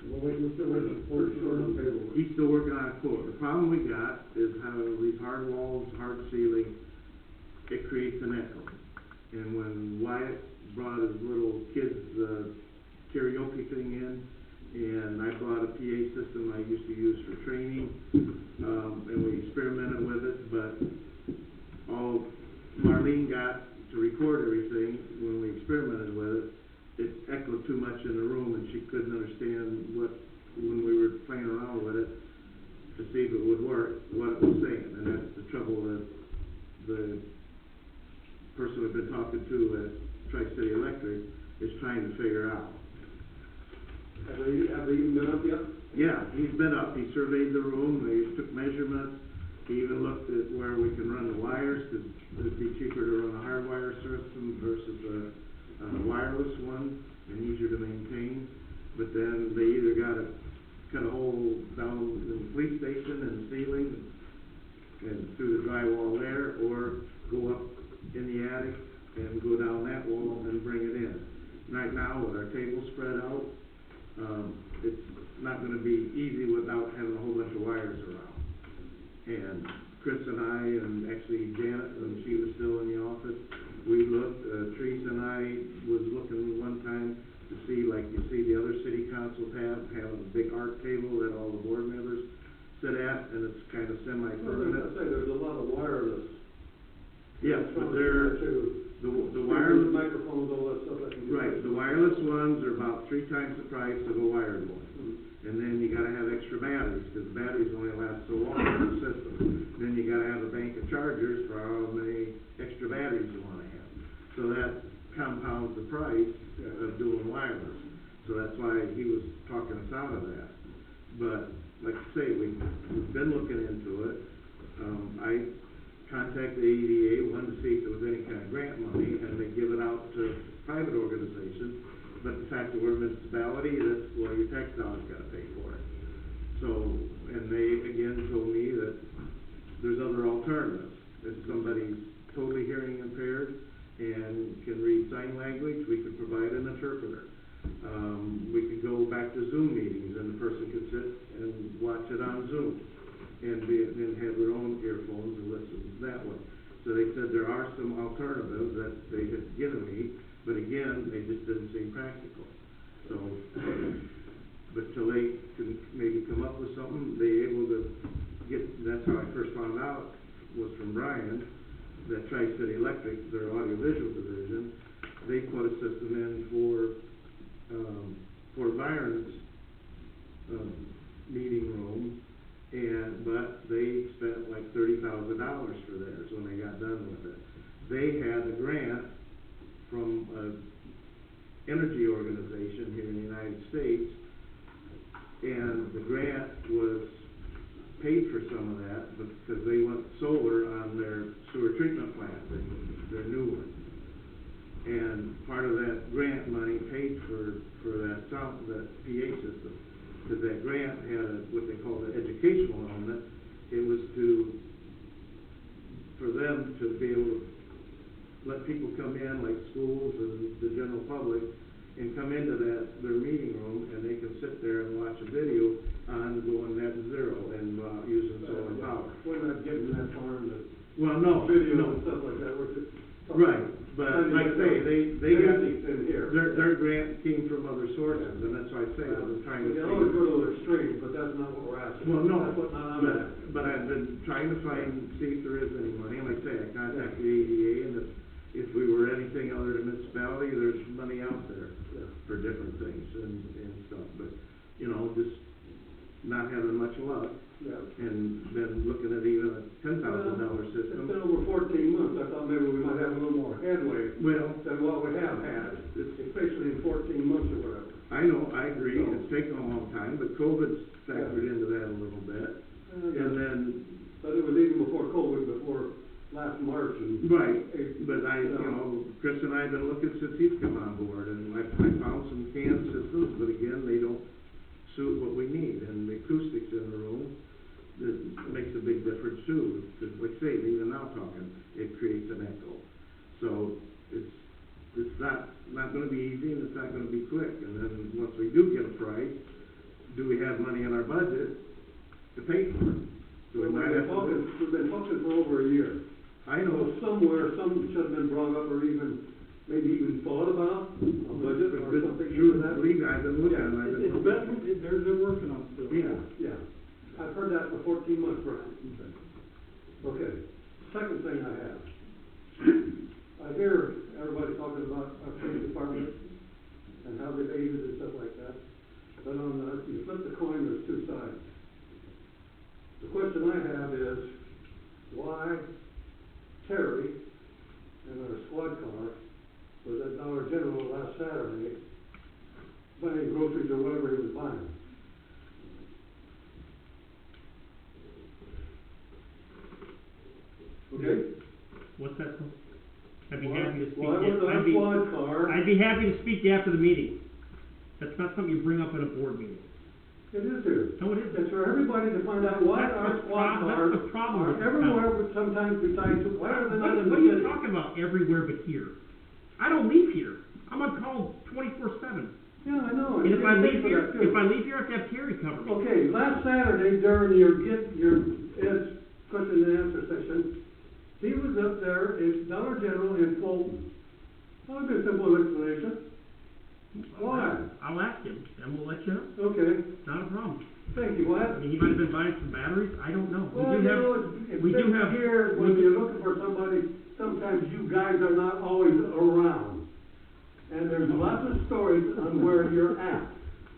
We're still waiting for Pretty short on paperwork. He's still working on a quote. The problem we got is how these hard walls, hard ceiling, it creates an echo. And when Wyatt brought his little kids, karaoke thing in, and I brought a PA system I used to use for training, and we experimented with it, but all Marlene got to record everything when we experimented with it, it echoed too much in the room, and she couldn't understand when we were playing around with it to see if it would work, what it was saying. And that's the trouble that the person we've been talking to at Tri-City Electric is trying to figure out. Have they even been up yet? Yeah, he's been up, he surveyed the room, he took measurements, he even looked at where we can run the wires, because it'd be cheaper to run a hardwire system versus a wireless one, and easier to maintain. But then they either gotta cut a hole down in the police station and the ceiling and through the drywall there, or go up in the attic and go down that wall and bring it in. Right now, with our table spread out, it's not gonna be easy without having a whole bunch of wires around. And Chris and I, and actually Janet, when she was still in the office, we looked, Teresa and I was looking one time to see, like you see the other city councils have a big art table that all the board members sit at, and it's kind of semi-permanent. I say there's a lot of wireless. Yes, but they're, the wireless, microphones, all that stuff that can be. right, the wireless ones are about 3 times the price of a wired one. And then you gotta have extra batteries, because the batteries only last so long. bank of chargers for how many extra batteries you wanna have. So that compounds the price of doing wireless. So that's why he was talking us out of that. But, like I say, we've been looking into it. I contacted the ADA, wanted to see if there was any kind of grant money, and they give it out to private organizations. But the fact that we're a municipality, that's, well, your tax dollars gotta pay for it. So, and they again told me that there's other alternatives. If somebody's totally hearing impaired and can read sign language, we could provide an interpreter. We could go back to Zoom meetings and the person could sit and watch it on Zoom and have their own earphones and listen that way. So they said there are some alternatives that they had given me, but again, they just didn't seem practical. So, but till they can maybe come up with something, they able to get, that's how I first found out, was from Brian, that Tri-City Electric, their audiovisual division, they put a system in for Byron's, meeting room, but they spent like $30,000 for theirs when they got done with it. They had a grant from an energy organization here in the United States, and the grant was paid for some of that because they went solar on their sewer treatment plant, their new one. And part of that grant money paid for that PA system. Because that grant had what they call the educational element. It was for them to be able to let people come in, like schools and the general public, and come into their meeting room, and they can sit there and watch a video on going net zero and using solar power. We're not getting that far into Well, no, video no. and stuff like that, we're just. Right, but like I say, they got, in here. their grant came from other sources, and that's why I say, I'm trying to We see. can always go to extremes, but that's not what we're asking. Well, no, That's what I'm asking. but I've been trying to see if there is any money, and like I say, I contacted the ADA, and if we were anything other than municipality, there's money out there for different things and stuff, but, you know, just not having much luck. Yeah. And then looking at even a $10,000 system. It's been over 14 months, I thought maybe we might have a little more headway Well, than what we have had, especially in 14 months or whatever. I know, I agree, it's taken a long time, but COVID's factored into that a little bit. And then, But it was even before COVID, before last March and. right, but Chris and I have been looking since he's come on board, and I found some canned systems, but again, they don't suit what we need, and the acoustics in the room, it makes a big difference too, because like I say, even now talking, it creates an echo. So it's not gonna be easy, and it's not gonna be quick, and then once we do get a price, do we have money in our budget to pay for it? So we might have to. We've been talking for over a year. I know. So somewhere, something should have been brought up or maybe even thought about, a budget or something. True, I've been looking, and I've been. They're working on it still. Yeah. Yeah, I've heard that for 14 months, Brian. Okay, second thing I have. I hear everybody talking about our police department and how they use it and stuff like that. But you flip the coin, there's two sides. The question I have is, why Terry and our squad car was at Dollar General last Saturday buying groceries or whatever he was buying? Okay? What's that? I'd be happy to speak. Well, I was on a squad car. I'd be happy to speak after the meeting. That's not something you bring up at a board meeting. It is here. No, it isn't. It's for everybody to find out why our squad cars That's the problem are with the everywhere, but sometimes besides, why are they not in the What are you city? talking about, everywhere but here? I don't leave here. I'm on call 24/7. Yeah, I know. And if I leave for here, that, too. I have to have Terry cover me. Okay, last Saturday during your Ed's question and answer session, he was up there at Dollar General in Fulton. I'll give a simple explanation. Why? I'll ask him, and we'll let you know. Okay, Not a problem. thank you, I what? mean, he might have been buying some batteries. I don't know. Well, you know, it's we do have here, when you're looking for somebody, sometimes you guys are not always around. And there's lots of stories on where you're at.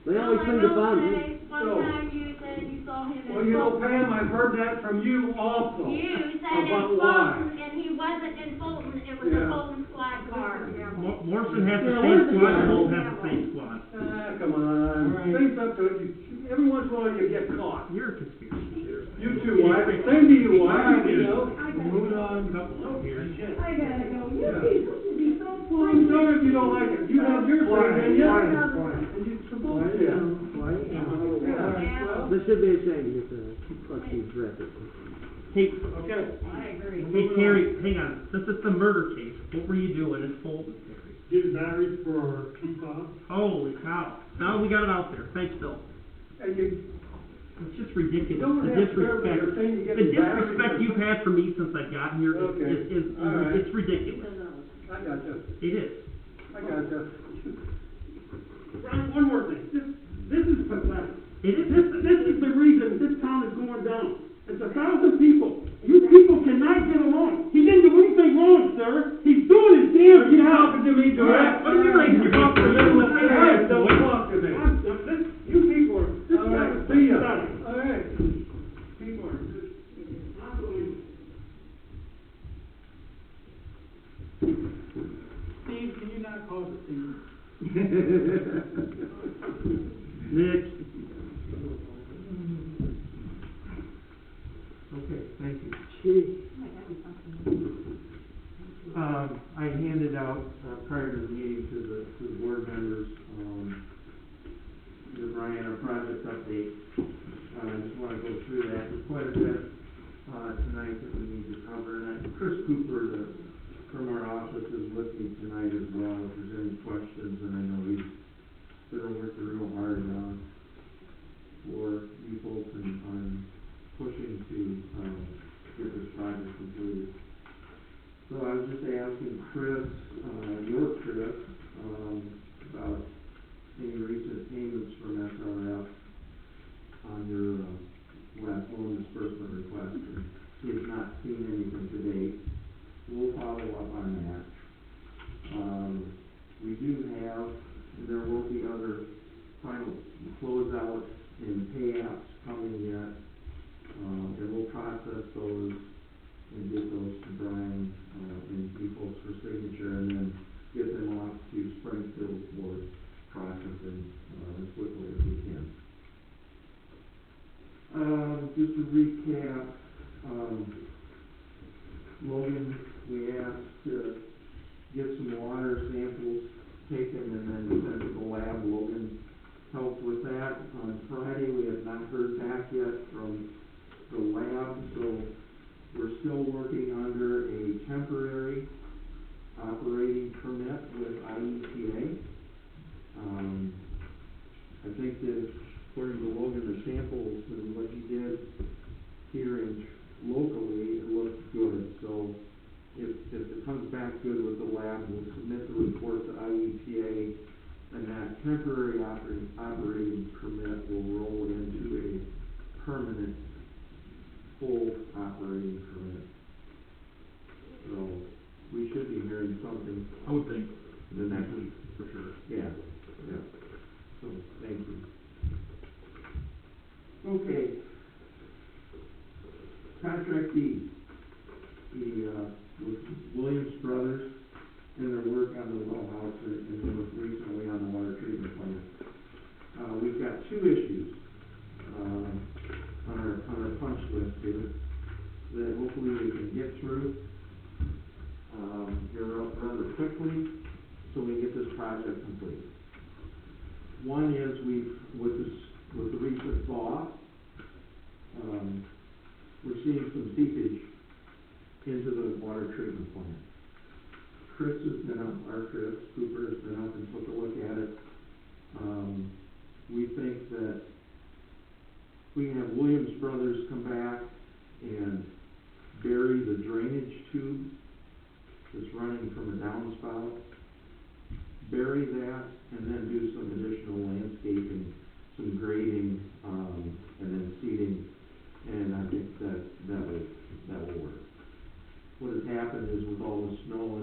They always seem to find me. One So- time you said you saw him at Well, you know, Pam, I've heard that from you also. You said About in why. Fulton, and he wasn't in Fulton, it was a Yeah. Fulton squad car. Morrison has the Yeah, same where's the squad, guy? Holt has the same squad. Ah, come on, All right. face up to it, every once in a while you get caught. You're a conspiracy theorist. You too, wife, same to you, wife, you know. Moving on, couple of here. I gotta go, you Yeah. people should be so I'm fun. sorry if you don't like it, you have your Quiet, thing, and you, quiet, and quiet. you're supposed Quiet to. down, quiet down. Yeah, well, This should be a shame to get the trustees directed. Hey, okay. I agree. hey Terry, hang on, this is the murder case, what were you doing in Fulton, Terry? Getting batteries for PFAS. Holy cow, now we got it out there, thanks Bill. And you, It's just ridiculous, don't the have to, you're disrespect, saying you get the batteries disrespect for- you've had for me since I've gotten here Okay. is, All right. it's ridiculous. I got you, It is. I got you. Ron, one more thing, this is pathetic. It is. This is the reason this town is going down. It's 1,000 people. You people cannot get along. He didn't do anything wrong, sir. He's doing his damn Are you job. talking to me direct? What do you like to talk to me? Hey, don't talk to me. You people are, this All town right, is see ya. pathetic. All right. People are just unbelievable. Steve, can you not call it Steve? Next. Okay, thank you. I handed out, prior to the meeting to the board members, the Brian, our project update. I just wanna go through that, there's quite a bit, tonight that we need to cover, and Chris Cooper, from our office is with me tonight as well, if there's any questions, and I know he's been working real hard, for you folks and on pushing to, get this project completed. So I was just asking Chris, about any recent payments from SRF on your, last loan disbursement request, and he has not seen anything to date. We'll follow up on that. We do have, and there will be other final closeouts and payouts coming yet. And we'll process those and get those to Brian, and you folks for signature, and then get them off to Springfield for processing, as quickly as we can. Just to recap, Logan, we asked to get some water samples taken and then sent to the lab. Logan helped with that. On Friday, we have not heard back yet from the lab, so we're still working under a temporary operating permit with IEPA. I think that according to Logan, the samples and what he did here in locally, it looks good. So if it comes back good with the lab, we'll submit the report to IEPA, and that temporary operating permit will roll into a permanent full operating permit. So we should be hearing something, I would think, the next week for sure. Yeah. So thank you. Okay. Contract D. With Williams Brothers and their work on the well house and then recently on the water treatment plant. We've got two issues on our punch list here that hopefully we can get through here rather quickly so we can get this project complete. One is with the recent thaw, we're seeing some seepage into the water treatment plant. Chris Cooper has been up and took a look at it. We think that we can have Williams Brothers come back and bury the drainage tube that's running from a downspout, bury that, and then do some additional landscaping, some grading, and then seeding, and I think that will work. What has happened is with all the snow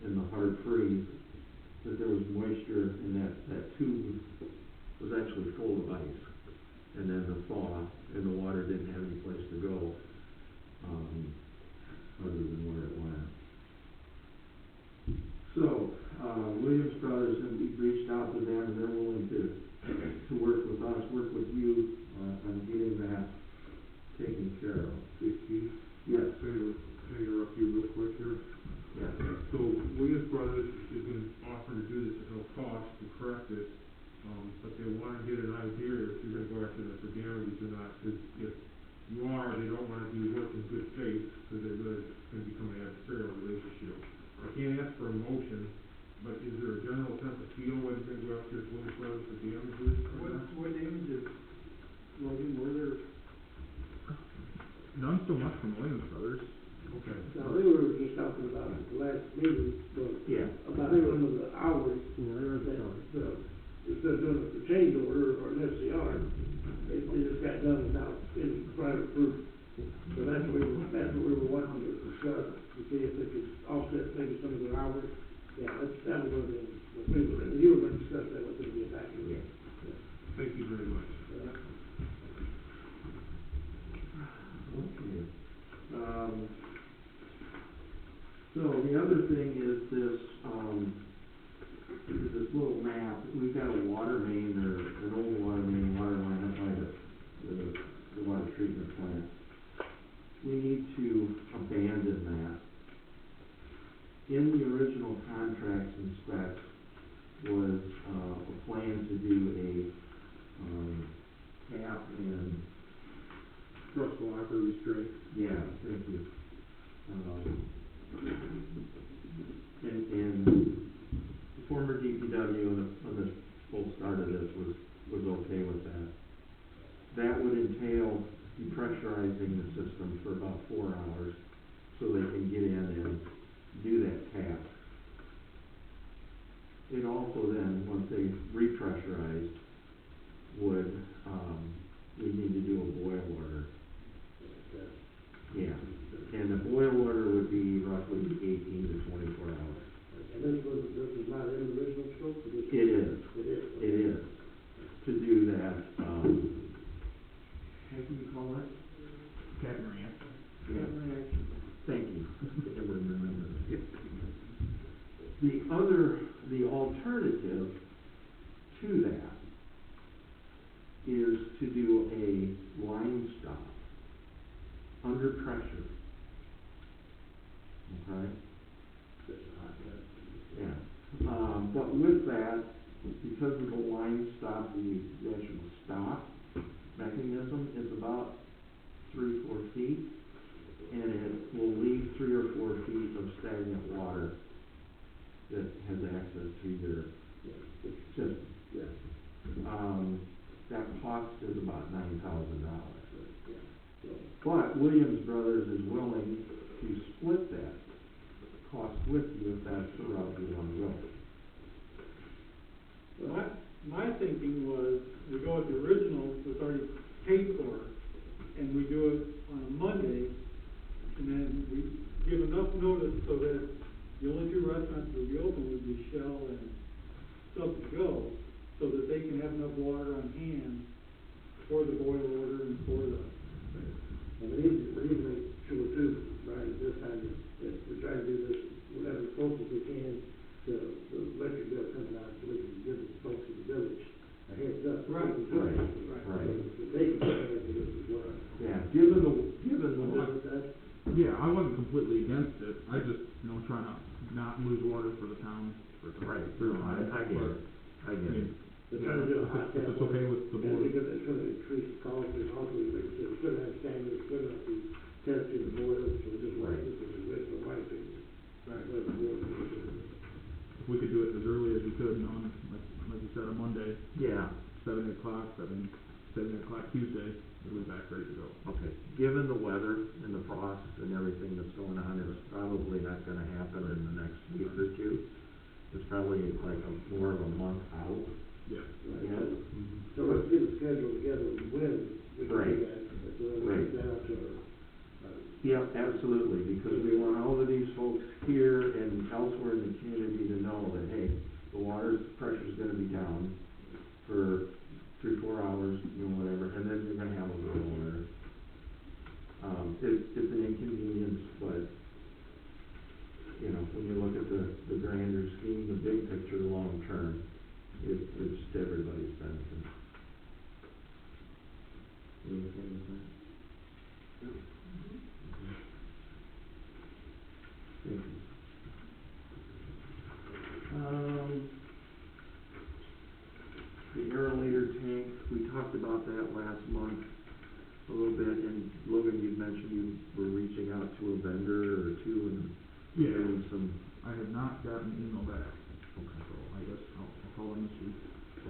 and the hard freeze, that there was moisture and that tube was actually full of ice. and then the thaw, and the water didn't have any place to go, other than where it went. So, Williams Brothers, and we've reached out to them, and they're willing to work with us, work with you, on getting that taken care of. Keith? Yes. Can I interrupt you real quick here? Yes. So Williams Brothers is going to offer to do this at no cost to correct it, but they want to get an idea if you're going to go after them for damages or not, because if you are, they don't want to do work in good faith, because they're really going to become an adversarial relationship. I can't ask for a motion, but is there a general sense of feel whether you're going to go after Williams Brothers for damages or not? What damages, Logan, were there? None so much from Williams Brothers. Okay. Now, they were just talking about it the last meeting, but Yeah. about some of the hours, instead of doing the change order or an SCR, they just got done without any prior proof. So that's what we were wanting to discuss, to see if they could offset maybe some of their hours. Yeah, that was what we were, and you were going to discuss that with them, get back to you. Thank you very much. Okay. So the other thing is this little map. We've got a water main, or an old water main, water line up by the water treatment plant. We need to abandon that. In the original contracts and specs was a plan to do a tap and Thrust locker restraint. yeah, thank you. And the former DPW on the full start of this was okay with that. That would entail depressurizing the system for about 4 hours so they can get in and do that tap. It also then, once they repressurize, would, we need to do a boil order. Yeah, and the boil order would be roughly 18 to 24 hours. And this is not in the original scope of this? It is. It is? It is. To do that, how do you call it? Catamaran. Yeah. Thank you. I wouldn't remember that. The alternative to that is to do a line stop under pressure. Okay? Yeah. But with that, because of the line stop, the actual stop mechanism is about 3-4 feet, and it will leave 3 or 4 feet of stagnant water that has access to your system. That cost is about $9,000. But Williams Brothers is willing to split that cost with you if that's the route you want to go. Well, my thinking was, we go with the original, it's already paid for, and we do it on a Monday, and then we give enough notice so that the only 2 restaurants that would be open would be Shell and Sub to Go, so that they can have enough water on hand for the boil order and for the... And we need to make sure too, Brian, this time, that we're trying to do this, whatever close as we can, the electric bill coming out, so we can give the folks in the village a heads up. Right. So they can prepare for this as well. Yeah, given the Yeah, I wasn't completely against it. I just, try not lose water for the town. right. I get it. I get it. They're trying to do a hot If tap. it's okay with the board. Because it's gonna increase the cost, and also, like you said, it's gonna have standards, it's gonna have to test in the boiler, so we just like this is the original, my opinion. Right. Let the board do it. If we could do it as early as we could on, like you said, a Monday, Yeah. 7 o'clock Tuesday, we'll be back ready to go. Okay. Given the weather and the frost and everything that's going on, it's probably not going to happen in the next week or two. It's probably like more of a month out. Yeah. Yeah. So let's get a schedule together when we can Right. do that, so we'll Right. get down to our, Yeah, absolutely, because we want all of these folks here and elsewhere in the community to know that, hey, the water pressure's gonna be down for 3-4 hours, whatever, and then scheme, the big picture, long term, it's to everybody's benefit. You okay with that? Yep. Okay. Thank you. The aerolator tank, we talked about that last month a little bit, and Logan, you mentioned you were reaching out to a vendor or two and getting some. I have not gotten an email back. Okay. So I guess I'll call in this week.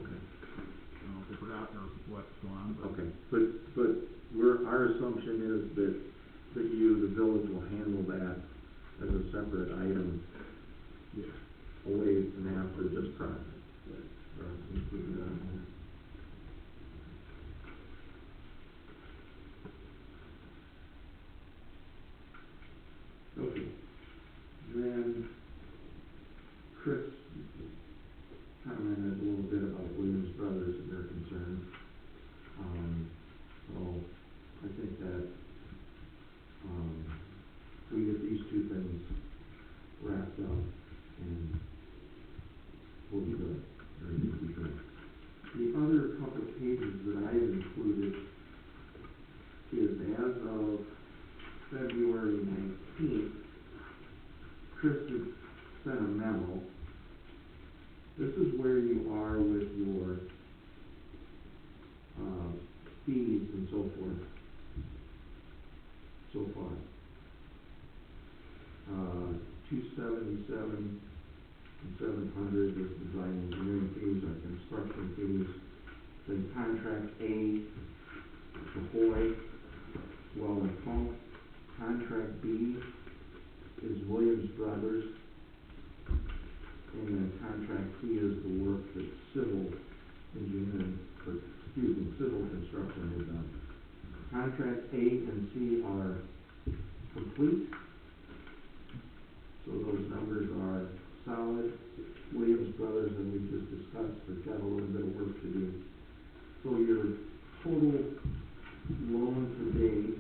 Okay. I don't know if they forgot or what's going on, but. Okay, but our assumption is that the village will handle that as a separate item. Yeah. Away and after this project. Include that on there. Okay. Then Chris commented a little bit about Williams Brothers and their concerns. So I think that we get these two things wrapped up and we'll be good. Everything will be good. The other couple of pages that I've included is as of February 19th, Chris had sent a memo. This is where you are with your fees and so forth so far. 277 and 700 is design engineering fees, our construction fees. Then contract A, Ahoy, well and pump. Contract B is Williams Brothers. And then contract C is the work that civil engineering, civil construction has done. Contract A and C are complete. So those numbers are solid. Williams Brothers, and we just discussed, they've got a little bit of work to do. So your total loan to date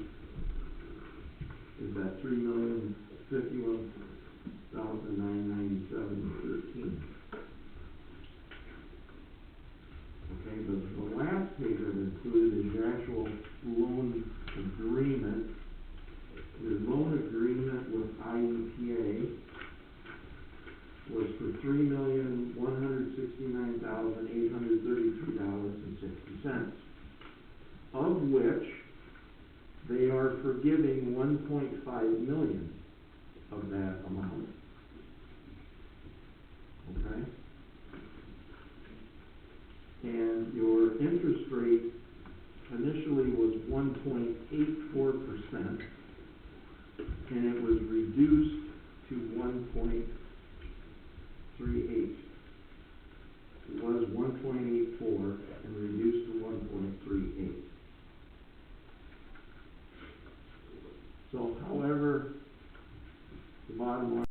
is at $3,051,997.13. Okay, the last page I've included is your actual loan agreement. Your loan agreement with IEPA was for $3,169,833.60, of which they are forgiving $1.5 million of that amount. Okay? And your interest rate initially was 1.84%, and it was reduced to 1.38. It was 1.84 and reduced to 1.38. So, however, the bottom line